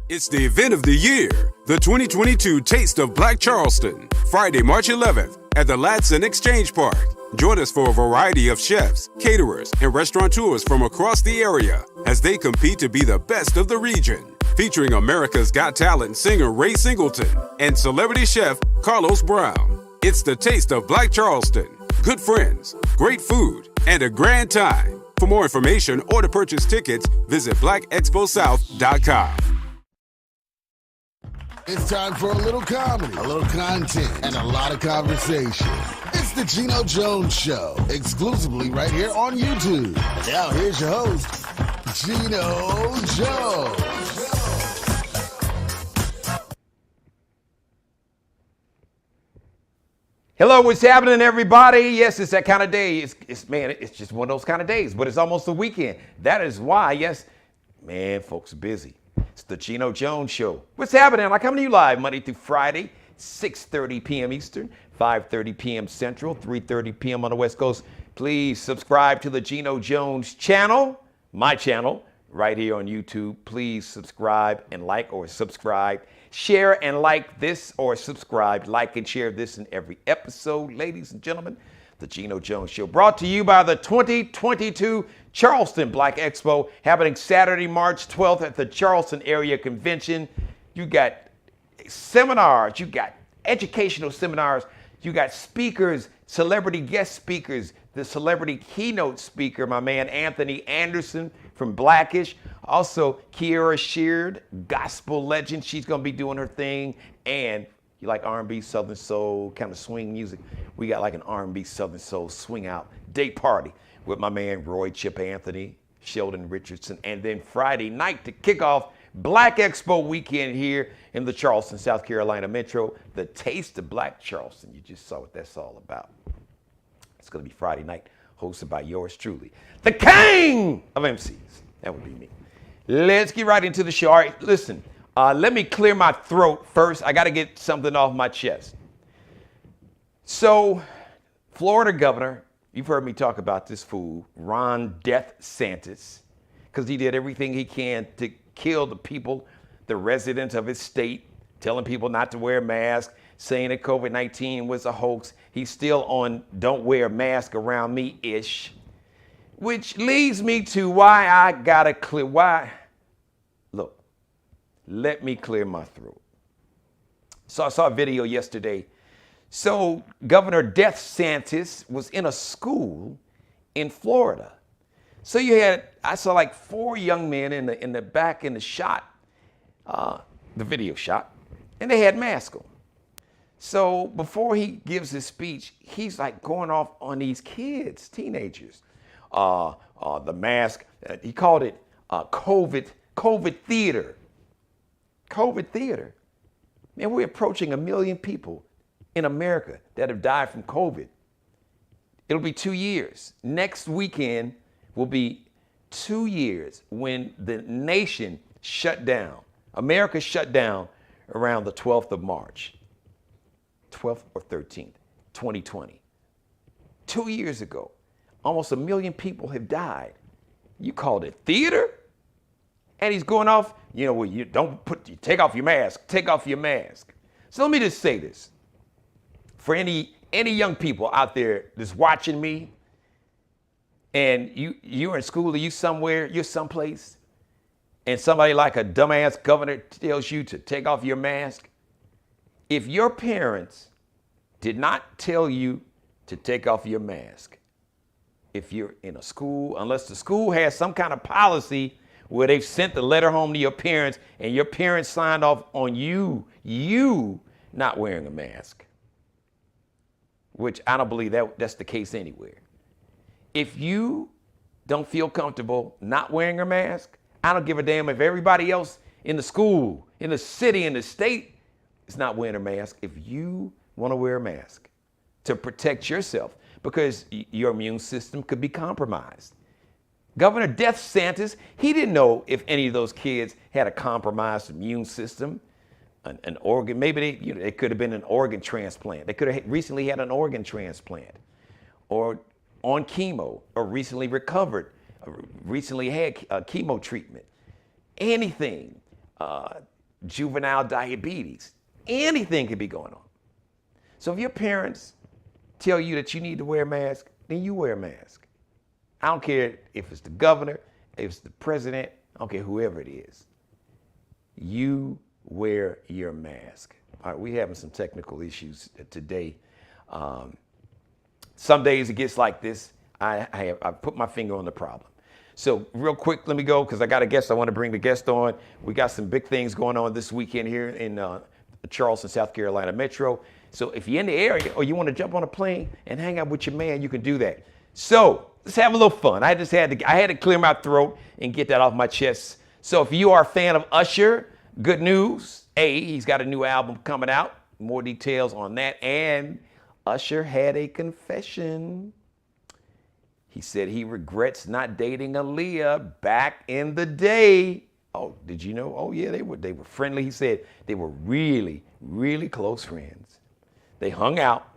It's the event of the year, the 2022 Taste of Black Charleston, Friday, March 11th at the Ladson Exchange Park. Join us for a variety of chefs, caterers, and restaurateurs from across the area as they compete to be the best of the region. Featuring America's Got Talent singer Ray Singleton and celebrity chef Carlos Brown. It's the Taste of Black Charleston. Good friends, great food, and a grand time. For more information or to purchase tickets, visit blackexposouth.com. It's time for a little comedy, a little content, and a lot of conversation. It's the Geno Jones Show, exclusively right here on YouTube. And now here's your host, Geno Jones. Hello, what's happening, everybody? Yes, it's that kind of day. It's just one of those kind of days, but it's almost the weekend. That is why, yes, man, folks are busy. It's the Geno Jones Show. What's happening? I'm coming to you live Monday through Friday, 6:30 p.m. Eastern, 5:30 p.m. Central, 3:30 p.m. on the West Coast. Please subscribe to the Geno Jones channel, my channel, right here on YouTube. Please subscribe and like or subscribe. Share and like this or subscribe, like and share this in every episode. Ladies and gentlemen, the Geno Jones Show brought to you by the 2022 Charleston Black Expo happening Saturday, March 12th at the Charleston Area Convention. You got seminars, you got educational seminars, you got speakers, celebrity guest speakers, the celebrity keynote speaker, my man Anthony Anderson from Blackish. Also, Kiara Sheard, gospel legend. She's going to be doing her thing. And you like R&B, Southern Soul, kind of swing music. We got like an R&B, Southern Soul swing out day party with my man Roy Chip Anthony, Sheldon Richardson. And then Friday night to kick off Black Expo weekend here in the Charleston, South Carolina Metro. The Taste of Black Charleston. You just saw what that's all about. It's going to be Friday night, hosted by yours truly, the king of MCs. That would be me. Let's get right into the show. All right, listen, let me clear my throat first. I got to get something off my chest. So, Florida governor, you've heard me talk about this fool, Ron DeSantis, because he did everything he can to kill the people, the residents of his state, telling people not to wear masks, saying that COVID-19 was a hoax. He's still on don't wear a mask around me-ish. Which leads me to why I gotta clear, look, let me clear my throat. So I saw a video yesterday. So Governor DeSantis was in a school in Florida. So I saw like 4 young men in the back in the shot, the video shot, and they had masks on. So before he gives his speech, he's like going off on these kids, teenagers. The mask, he called it COVID theater. COVID theater. Man, we're approaching 1 million people in America that have died from COVID. It'll be 2 years. Next weekend will be 2 years when the nation shut down. America shut down around the 12th of March. 12th or 13th, 2020. 2 years ago. Almost 1 million people have died. You called it theater? And he's going off, well, you take off your mask, take off your mask. So let me just say this. For any young people out there that's watching me, and you're in school or you're someplace, and somebody like a dumbass governor tells you to take off your mask, if your parents did not tell you to take off your mask, if you're in a school, unless the school has some kind of policy where they've sent the letter home to your parents and your parents signed off on you not wearing a mask, which I don't believe that's the case anywhere. If you don't feel comfortable not wearing a mask, I don't give a damn if everybody else in the school, in the city, in the state is not wearing a mask. If you want to wear a mask to protect yourself, because your immune system could be compromised. Governor DeSantis, he didn't know if any of those kids had a compromised immune system, an organ. Maybe it could have been an organ transplant. They could have recently had an organ transplant, or on chemo, or recently recovered, recently had chemo treatment. Anything. juvenile diabetes. Anything could be going on. So if your parents tell you that you need to wear a mask, then you wear a mask. I don't care if it's the governor, if it's the president, I don't care whoever it is. You wear your mask. All right, we're having some technical issues today. Some days it gets like this. I put my finger on the problem. So real quick, let me go because I got a guest. I want to bring the guest on. We got some big things going on this weekend here in Charleston, South Carolina Metro. So if you're in the area or you want to jump on a plane and hang out with your man, you can do that. So let's have a little fun. I had to clear my throat and get that off my chest. So if you are a fan of Usher, good news. He's got a new album coming out. More details on that. And Usher had a confession. He said he regrets not dating Aaliyah back in the day. Oh, did you know? Oh, yeah, they were friendly. He said they were really, really close friends. They hung out.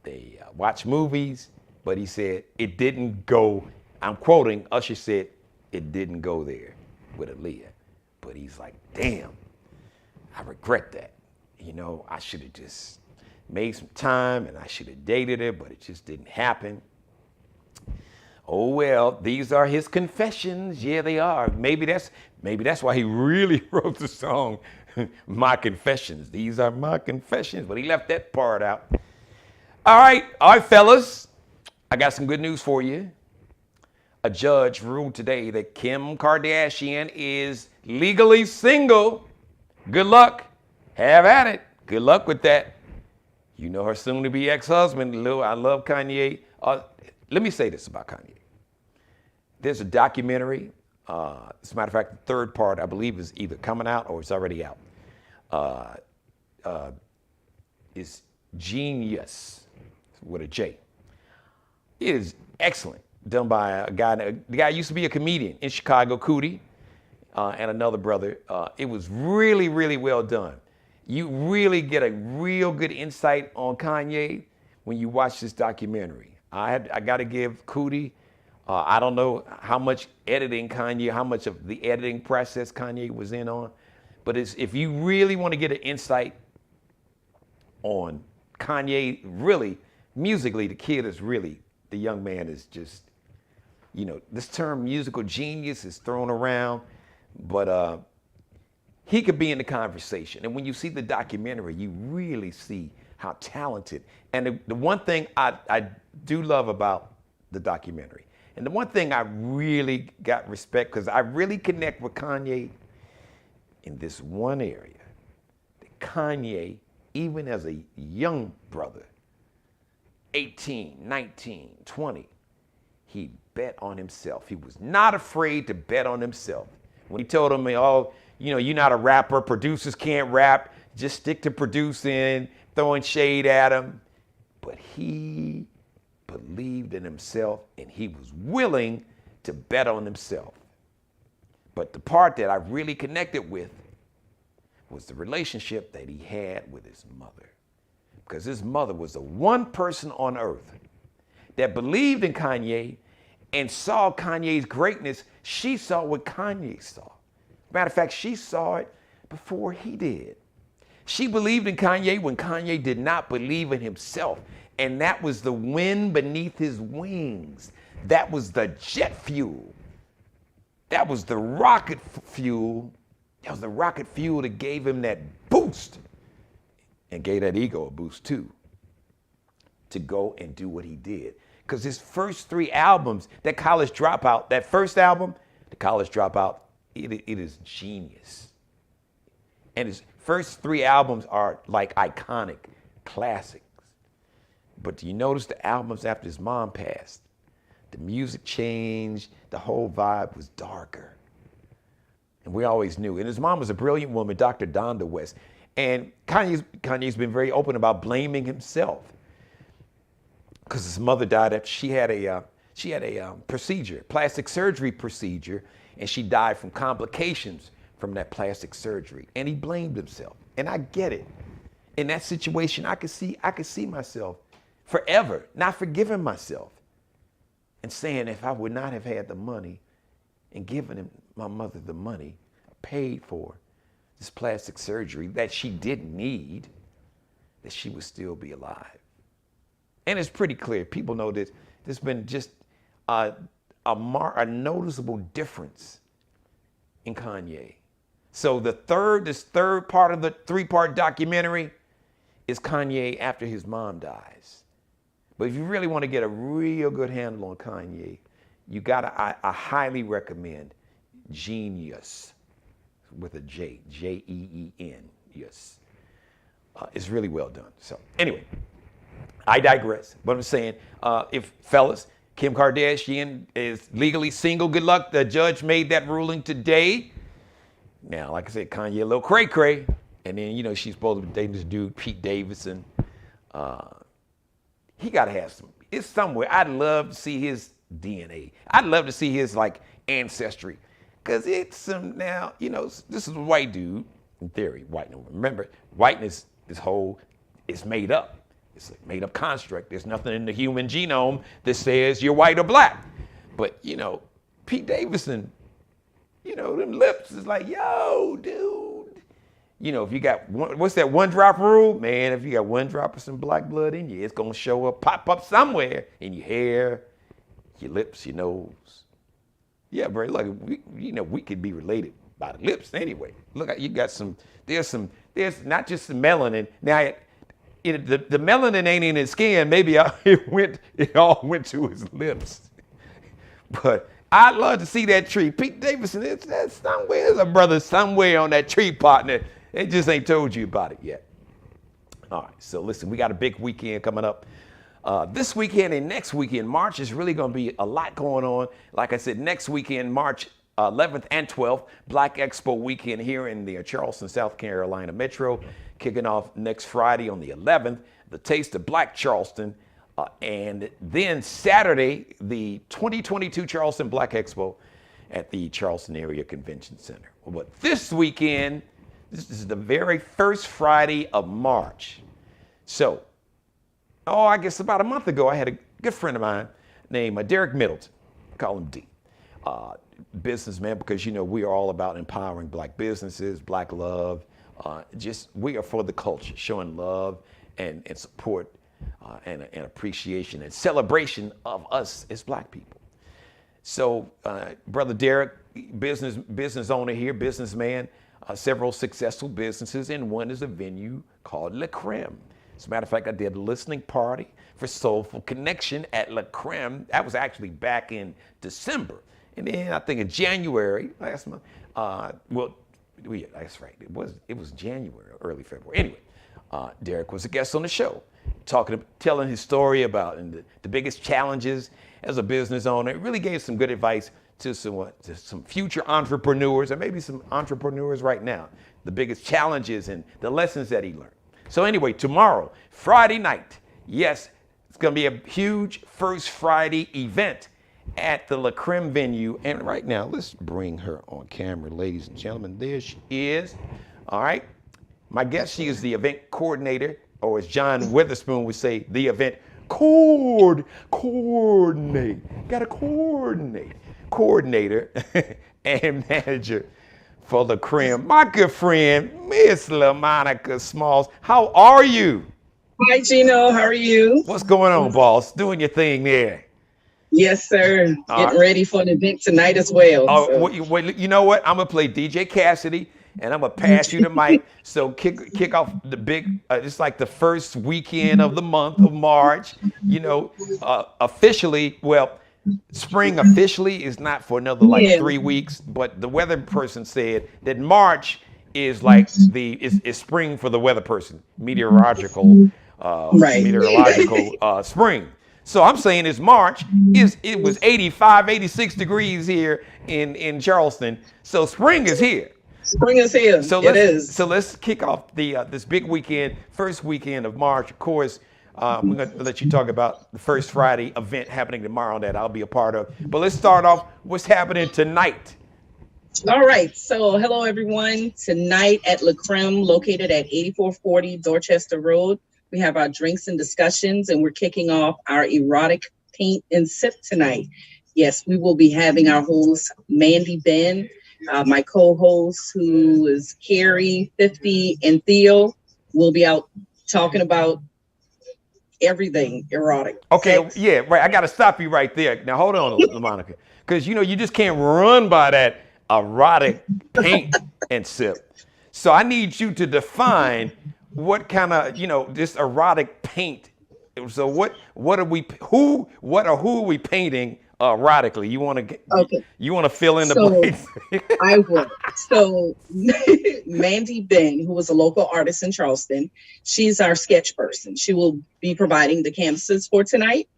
They watched movies. But he said it didn't go. I'm quoting. Usher said it didn't go there with Aaliyah. But he's like, damn, I regret that. You know, I should have just made some time and I should have dated her, but it just didn't happen. Oh well, these are his confessions. Yeah, they are. Maybe that's why he really wrote the song, My Confessions. These are my confessions, but he left that part out. All right, fellas. I got some good news for you. A judge ruled today that Kim Kardashian is legally single. Good luck. Have at it. Good luck with that. You know her soon-to-be ex-husband, I love Kanye. Let me say this about Kanye. There's a documentary. As a matter of fact, the third part, I believe, is either coming out or it's already out. It's Genius with a J. It is excellent. Done by a guy. The guy used to be a comedian in Chicago, Cootie, and another brother. It was really, really well done. You really get a real good insight on Kanye when you watch this documentary. I got to give Cootie. I don't know how much how much of the editing process Kanye was in on, but if you really want to get an insight on Kanye, really musically, the young man is just, this term musical genius is thrown around, but he could be in the conversation. And when you see the documentary, you really see how talented. And the one thing I do love about the documentary, and the one thing I really got respect, because I really connect with Kanye in this one area, that Kanye, even as a young brother, 18, 19, 20, he bet on himself. He was not afraid to bet on himself. When he told him, you're not a rapper, producers can't rap, just stick to producing, throwing shade at him. But he believed in himself and he was willing to bet on himself. But the part that I really connected with was the relationship that he had with his mother. Because his mother was the one person on earth that believed in Kanye and saw Kanye's greatness. She saw what Kanye saw. Matter of fact, she saw it before he did. She believed in Kanye when Kanye did not believe in himself. And that was the wind beneath his wings. That was the jet fuel. That was the rocket fuel. That was the rocket fuel that gave him that boost and gave that ego a boost too, to go and do what he did. Because his first 3 albums, that College Dropout, that first album, the College Dropout, it is genius. And his first 3 albums are like iconic classics. But do you notice the albums after his mom passed? The music changed, the whole vibe was darker. And we always knew. And his mom was a brilliant woman, Dr. Donda West. And Kanye's been very open about blaming himself. Because his mother died after she had a procedure, plastic surgery procedure, and she died from complications from that plastic surgery. And he blamed himself. And I get it. In that situation, I could see myself forever not forgiving myself and saying, if I would not have had the money and given my mother the money paid for this plastic surgery that she didn't need, that she would still be alive. And it's pretty clear. People know that there's been just a noticeable difference in Kanye. So this third part of the 3-part documentary is Kanye after his mom dies. But if you really want to get a real good handle on Kanye, I highly recommend Genius with a J, J-E-E-N, yes. It's really well done. So anyway, I digress. But I'm saying, if fellas, Kim Kardashian is legally single, good luck. The judge made that ruling today. Now, like I said, Kanye a little cray-cray. And then, she's supposed to be dating this dude, Pete Davidson. He got to have it's somewhere. I'd love to see his DNA. I'd love to see his, ancestry. Because it's now, this is a white dude, in theory, white. Remember, whiteness, it's made up. It's a made up construct. There's nothing in the human genome that says you're white or black. But, Pete Davidson, them lips is like, yo, dude. If you got what's that 1 drop rule? Man, if you got 1 drop of some black blood in you, it's going to show up, pop up somewhere in your hair, your lips, your nose. Yeah, bro, look, we could be related by the lips anyway. Look, you got there's not just some melanin. Now, the melanin ain't in his skin. Maybe it all went to his lips. But I'd love to see that tree. Pete Davidson, there's a brother somewhere on that tree, partner. They just ain't told you about it yet. All right, so listen, we got a big weekend coming up. This weekend and next weekend, March is really going to be a lot going on. Like I said, next weekend, March 11th and 12th, Black Expo weekend here in the Charleston, South Carolina metro. Kicking off next Friday on the 11th, the Taste of Black Charleston. And then Saturday, the 2022 Charleston Black Expo at the Charleston Area Convention Center. But this weekend, this is the very first Friday of March. So, I guess about a month ago, I had a good friend of mine named Derek Middleton. Call him D. Businessman, because, we are all about empowering black businesses, black love. We are for the culture, showing love and support and appreciation and celebration of us as black people. So, Brother Derek, business owner here, businessman, several successful businesses, and one is a venue called Le Creme. As a matter of fact, I did a listening party for Soulful Connection at Le Creme. That was actually back in December. And then I think in January, last month, that's right, it was January, early February. Anyway, Derek was a guest on the show, telling his story about the biggest challenges as a business owner. It really gave some good advice to some future entrepreneurs, or maybe some entrepreneurs right now, the biggest challenges and the lessons that he learned. So anyway, tomorrow, Friday night, yes, it's going to be a huge First Friday event at the Le Creme venue. And right now, let's bring her on camera, ladies and gentlemen. There she is. All right. My guest, she is the event coordinator, or as John Witherspoon would say, the event coordinate. Got to coordinate. Coordinator and manager for Le Creme, my good friend, Miss LaMonica Smalls. How are you? Hi, Geno. How are you? What's going on, boss? Doing your thing there. Yes, sir. Getting ready for an event tonight as well. Oh, so. You know what? I'm going to play DJ Cassidy, and I'm going to pass you the mic. So kick off the big, it's like the first weekend of the month of March. Officially, spring officially is not for another 3 weeks, but the weather person said that March is like is spring for the weather person, meteorological spring. So I'm saying it's March. It was 85, 86 degrees here in Charleston. So spring is here. Spring is here. So let's kick off this big weekend, first weekend of March. Of course, we're going to let you talk about the First Friday event happening tomorrow that I'll be a part of. But let's start off what's happening tonight. All right. So hello, everyone. Tonight at Le Creme, located at 8440 Dorchester Road, we have our drinks and discussions, and we're kicking off our erotic paint and sip tonight. Yes, we will be having our host, Mandy Ben, My co-hosts, who is Carrie, 50, and Theo, will be out talking about everything erotic. Okay, Sex. yeah, right. I got to stop you right there. Now, hold on, Monica, because you just can't run by that erotic paint and sip. So I need you to define what kind of this erotic paint. So what are we who are we painting erotically? Okay. You want to fill in the So blanks? I will. So Mandy Ben, who was a local artist in Charleston, she's our sketch person. She will be providing the canvases for tonight,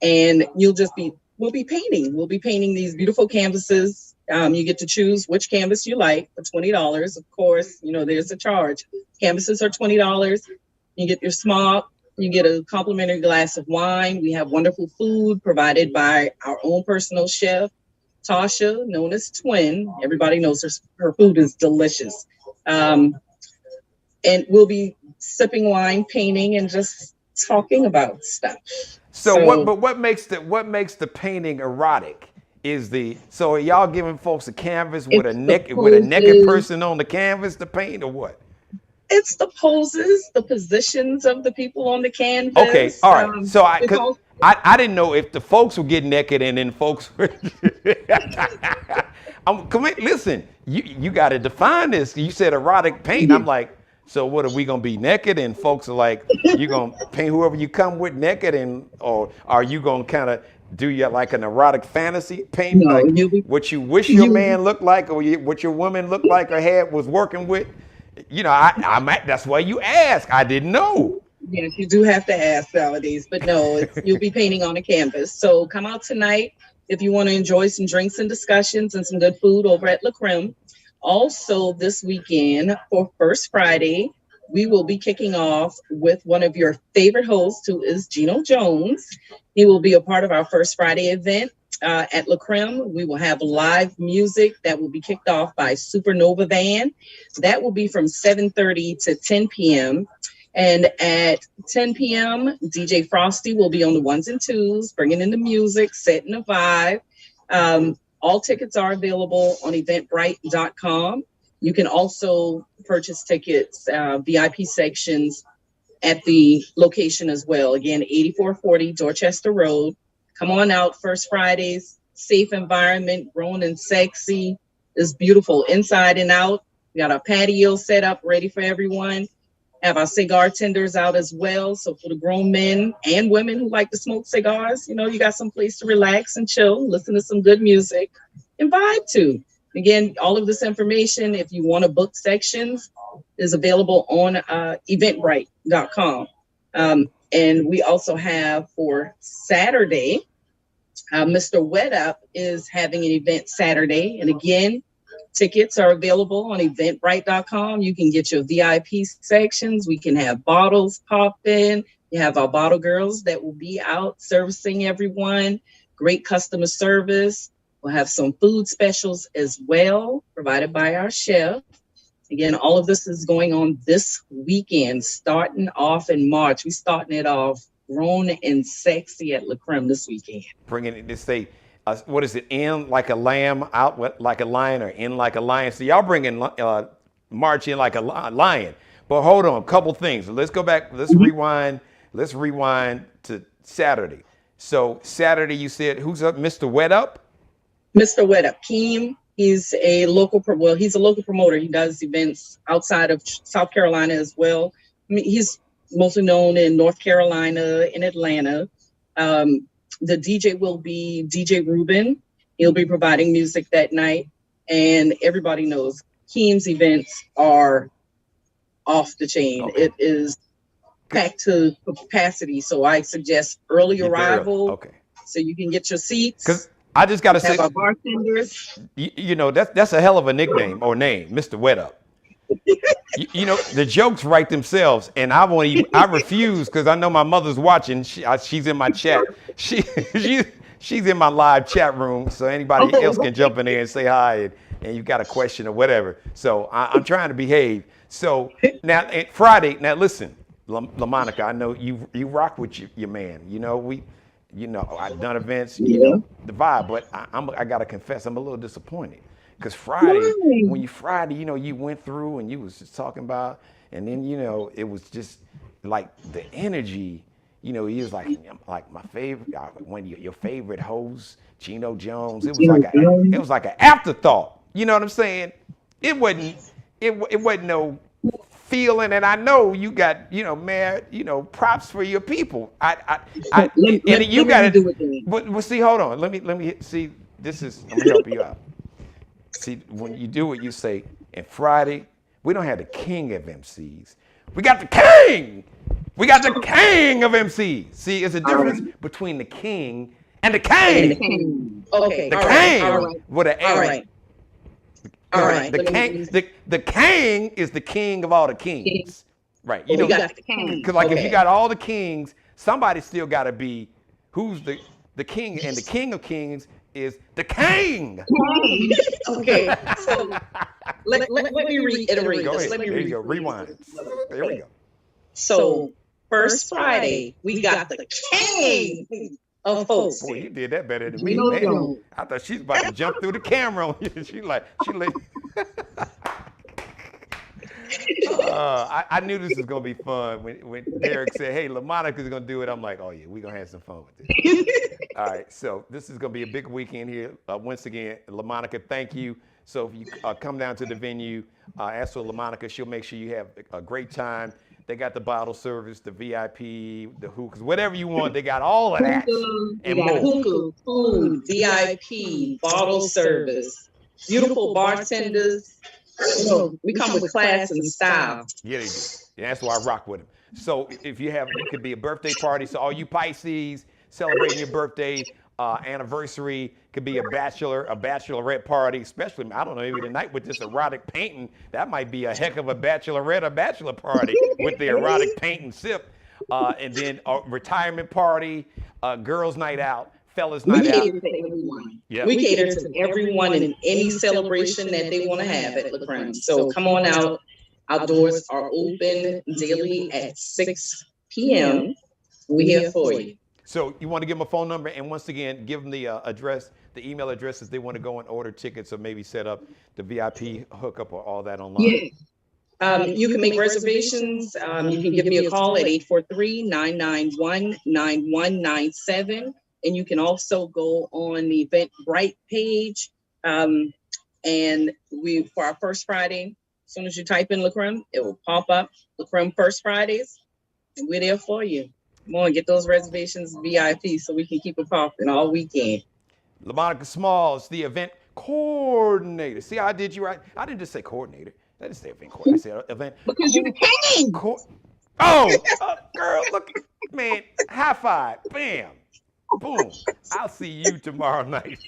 and we'll be painting. We'll be painting these beautiful canvases. You get to choose which canvas you like for $20. Of course, there's a charge. Canvases are $20. You get your smock. You get a complimentary glass of wine. We have wonderful food provided by our own personal chef, Tasha, known as Twin. Everybody knows her food is delicious. And we'll be sipping wine, painting, and just talking about stuff. What makes the painting erotic? So are y'all giving folks a canvas with a naked person on the canvas to paint, or what? It's the poses, the positions of the people on the canvas. Okay, all right. So I didn't know if the folks would get naked and then folks were listen, you got to define this. You said erotic paint. I'm like, so what, are we going to be naked and folks are like, you going to paint whoever you come with naked, or are you going to kind of do you like an erotic fantasy paint, no, like what you wish your man looked like, or what your woman looked like or was working with? That's why you ask. I didn't know. Yes, you do have to ask nowadays, but no, you'll be painting on a canvas. So come out tonight if you want to enjoy some drinks and discussions and some good food over at La Creme. Also, this weekend for First Friday, we will be kicking off with one of your favorite hosts, who is Geno Jones. He will be a part of our First Friday event at La Creme. We will have live music that will be kicked off by Supernova Band. That will be from 7:30 to 10 p.m. And at 10 p.m., DJ Frosty will be on the ones and twos, bringing in the music, setting a vibe. All tickets are available on eventbrite.com. You can also purchase tickets, VIP sections at the location as well. Again, 8440 Dorchester Road. Come on out. First Fridays, safe environment, grown and sexy. It's beautiful inside and out. We got our patio set up, ready for everyone. Have our cigar tenders out as well. So for the grown men and women who like to smoke cigars, you got some place to relax and chill, listen to some good music, and vibe to. Again, all of this information, if you want to book sections, is available on eventbrite.com. And we also have for Saturday, Mr. Wet Up is having an event Saturday. And again, tickets are available on eventbrite.com. You can get your VIP sections. We can have bottles pop in. You have our bottle girls that will be out servicing everyone. Great customer service. We'll have some food specials as well, provided by our chef. Again, all of this is going on this weekend, starting off in March. We're starting it off grown and sexy at La Creme this weekend. Bringing it to say, what is it? In like a lamb, out like a lion, or in like a lion. So y'all bringing March in like a lion. But hold on, a couple things. Let's go back. Let's rewind. Let's rewind to Saturday. So Saturday, you said who's up? Mr. Wet Up. Mr. Wet Up, Keem. He's a local promoter. He does events outside of South Carolina as well. I mean, he's mostly known in North Carolina and Atlanta. The DJ will be DJ Ruben. He'll be providing music that night. And everybody knows Keem's events are off the chain. Okay. It is packed to capacity. So I suggest early arrival. Okay. So you can get your seats. I just got to say, our bartenders. That's a hell of a nickname or name, Mr. Wet Up. The jokes write themselves, and I refuse because I know my mother's watching. She's in my chat. She's in my live chat room, so anybody else can jump in there and say hi, and you got a question or whatever. So I'm trying to behave. So now Friday. Now listen, LaMonica, I know you rock with your man. I've done events, the vibe, but I got to confess, I'm a little disappointed. Because Friday, when you Friday, you went through and you was just talking about, and then, it was just like the energy, he was like my favorite, one of your favorite hosts, Geno Jones. It was like an afterthought. You know what I'm saying? It wasn't no feeling, and I know you got, man, props for your people. You got it. But see, hold on. Let me see. I'm gonna help you out. See, when you do it, you say, and Friday, we don't have the king of MCs. We got the king. We got the king of MCs. See, it's a difference between the king and the king. Okay. The king with an A. All right. All right. The king is the king of all the kings. Right. You got the king. Because if you got all the kings, somebody still got to be who's the king, and the king of kings is the king. Okay. So let me reiterate this. There you go. Rewind. There we go. So first Friday, we got the king of hosts. Boy, you did that better than me, man. I thought she's about to jump through the camera on you. she like. I knew this was gonna be fun when Derek said, "Hey, LaMonica's gonna do it." I'm like, "Oh yeah, we're gonna have some fun with this." All right, so this is gonna be a big weekend here. Once again, LaMonica, thank you. So if you come down to the venue, ask for LaMonica. She'll make sure you have a great time. They got the bottle service, the VIP, the hookahs, whatever you want. They got all of that and more. Hookah, food, VIP, bottle service, beautiful bartenders. We come with class and style. Yeah, they do. Yeah, that's why I rock with them. So if it could be a birthday party. So all you Pisces celebrating your birthday, anniversary, could be a bachelorette party, especially, I don't know, maybe tonight with this erotic painting, that might be a heck of a bachelorette or bachelor party with the erotic paint and sip. And then a retirement party, girls' night out, fellas' night out. We cater to everyone. Yeah. We cater to everyone in any celebration that they want to have at La Creme. So come on out. Our doors are open daily at 6 p.m. We're here for you. So you want to give them a phone number, and once again, give them the address, the email address if they want to go and order tickets or maybe set up the VIP hookup or all that online. Yeah. You can make reservations. You can give me a call at 843-991-9197. And you can also go on the Eventbrite page. And for our first Friday, as soon as you type in La Creme, it will pop up, La Creme First Fridays, and we're there for you. Come on, get those reservations VIP so we can keep it popping all weekend. LaMonica Smalls, the event coordinator. See how I did you right? I didn't just say coordinator. I didn't say event coordinator. I said event. Because you're the king. Girl, look, man, high five, bam, boom. I'll see you tomorrow night.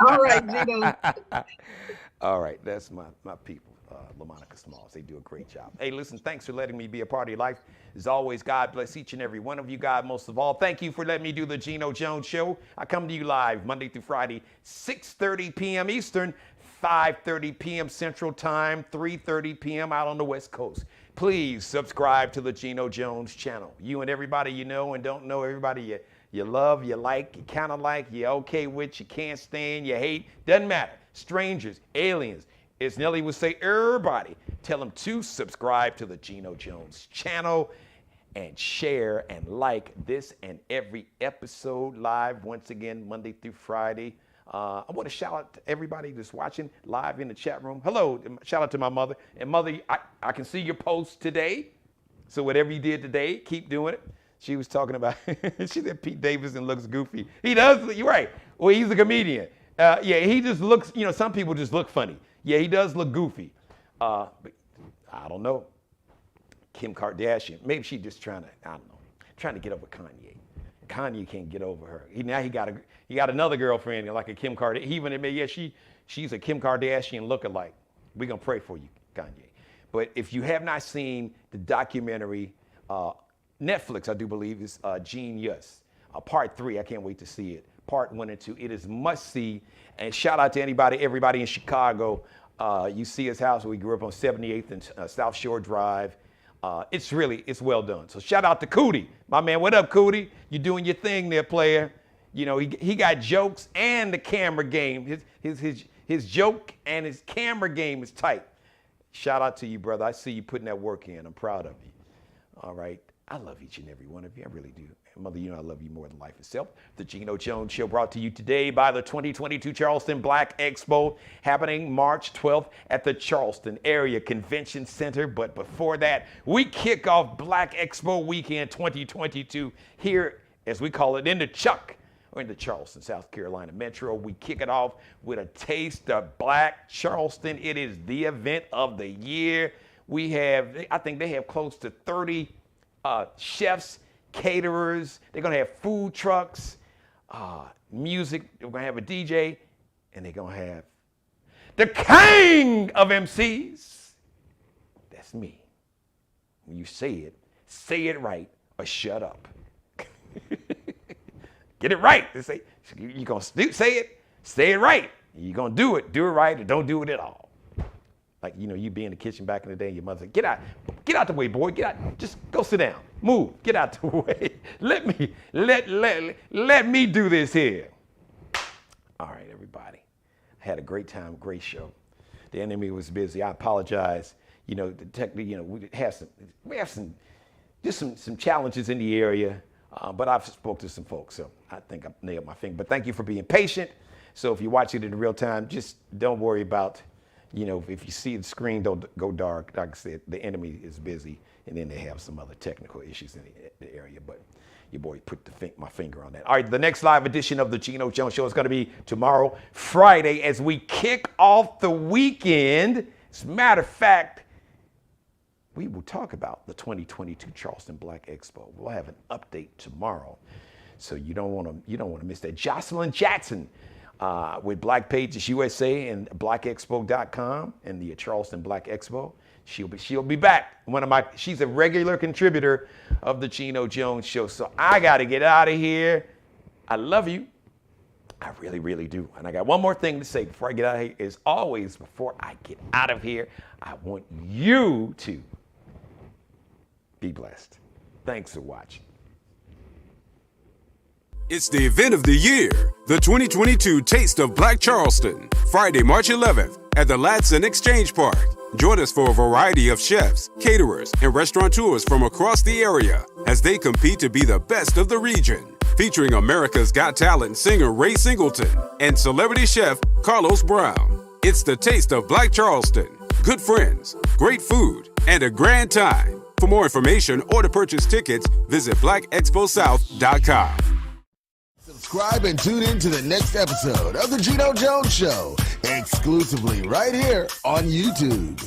All right, Geno. All right, that's my people. LaMonica Smalls. They do a great job. Hey, listen, thanks for letting me be a part of your life. As always, God bless each and every one of you. God, most of all, thank you for letting me do the Geno Jones Show. I come to you live Monday through Friday, 6:30 p.m. Eastern, 5:30 p.m. Central Time, 3:30 p.m. out on the West Coast. Please subscribe to the Geno Jones channel. You and everybody you know and don't know, everybody you love, you like, you kind of like, you're okay with, you can't stand, you hate, doesn't matter. Strangers, aliens. As Nelly would say, everybody, tell them to subscribe to the Geno Jones channel and share and like this and every episode live once again, Monday through Friday. I want to shout out to everybody that's watching live in the chat room. Hello, shout out to my mother. And mother, I can see your post today. So whatever you did today, keep doing it. She was talking about, she said Pete Davidson looks goofy. He does, you're right. Well, he's a comedian. Yeah, he just looks, some people just look funny. Yeah, he does look goofy. But I don't know. Kim Kardashian, maybe she's just trying to get over Kanye. Kanye can't get over her. Now he got another girlfriend like a Kim Kardashian. She's a Kim Kardashian lookalike. We're gonna pray for you, Kanye. But if you have not seen the documentary, Netflix, I do believe, is Genius. Part 3, I can't wait to see it. Part 1 and 2, it is must see. And shout out to everybody in Chicago. You see his house. We grew up on 78th and South Shore Drive. It's well done. So shout out to Cootie, my man. What up, Cootie? You doing your thing there, player? He got jokes and the camera game. His His joke and his camera game is tight. Shout out to you, brother. I see you putting that work in. I'm proud of you. All right. I love each and every one of you. I really do. Mother, you know I love you more than life itself. The Geno Jones Show brought to you today by the 2022 Charleston Black Expo, happening March 12th at the Charleston Area Convention Center. But before that, we kick off Black Expo Weekend 2022 here, as we call it, in the Chuck, or in the Charleston, South Carolina Metro. We kick it off with a taste of Black Charleston. It is the event of the year. We have, I think they have close to 30 chefs, caterers. They're going to have food trucks, music. They're going to have a DJ, and they're going to have the king of MCs. That's me. When you say it right, or shut up. Get it right. They say, you're going to say it right. You're going to do it right, or don't do it at all. Like, you know, you be in the kitchen back in the day, and your mother said, get out the way, boy, get out, just go sit down, move, get out the way. Let me do this here. All right, everybody. I had a great time, great show. The enemy was busy. I apologize. You know, we have some challenges in the area, but I've spoke to some folks, so I think I nailed my thing. But thank you for being patient. So if you watch it in real time, just don't worry about, you know, if you see the screen, don't go dark. Like I said, the enemy is busy, and then they have some other technical issues in the area. But your boy put my finger on that. All right, the next live edition of the Geno Jones Show is going to be tomorrow, Friday, as we kick off the weekend. As a matter of fact, we will talk about the 2022 Charleston Black Expo. We'll have an update tomorrow, so you don't want to miss that. Jocelyn Jackson. With Black Pages USA and blackexpo.com and the Charleston Black Expo. She'll be back. She's a regular contributor of the Geno Jones Show. So I got to get out of here. I love you. I really, really do. And I got one more thing to say before I get out of here. As always, before I get out of here, I want you to be blessed. Thanks for watching. It's the event of the year, the 2022 Taste of Black Charleston, Friday, March 11th at the Ladson Exchange Park. Join us for a variety of chefs, caterers, and restaurateurs from across the area as they compete to be the best of the region. Featuring America's Got Talent singer Ray Singleton and celebrity chef Carlos Brown. It's the Taste of Black Charleston. Good friends, great food, and a grand time. For more information or to purchase tickets, visit blackexposouth.com. Subscribe and tune in to the next episode of The Geno Jones Show, exclusively right here on YouTube.